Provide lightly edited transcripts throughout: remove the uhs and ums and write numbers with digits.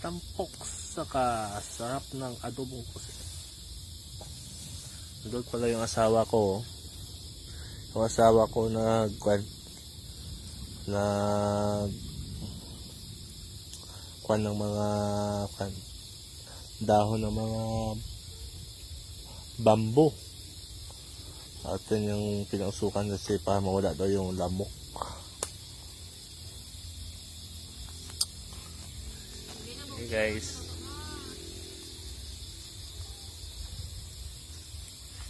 tampok saka sarap ng adobong pusit. Doon pala yung asawa ko. Yung asawa ko nag ng mga dahon ng mga bambo. At yun yung pinausukan kasi para mawala daw yung lamok. Hey guys.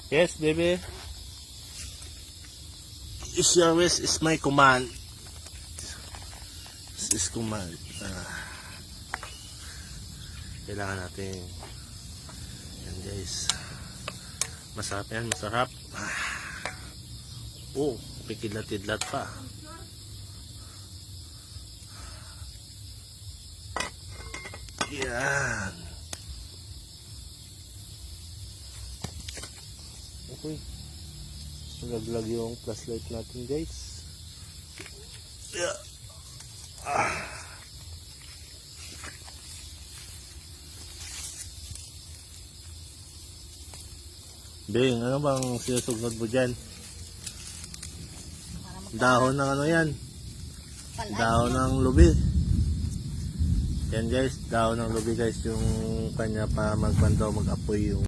Yes, baby. Is your wish is my command. This is command. Kailangan natin. Yan guys. Masarap yan, masarap. Oh, pikidlat-idlat pa. Yan. Okay. Nalaglag yung flashlight natin guys. Yeah. Bing, ano bang sinusugnod mo dyan? Dahon ng ano yan? Dahon ng lubi. Yan guys, dahon ng lubi guys, yung kanya pa mag-apoy yung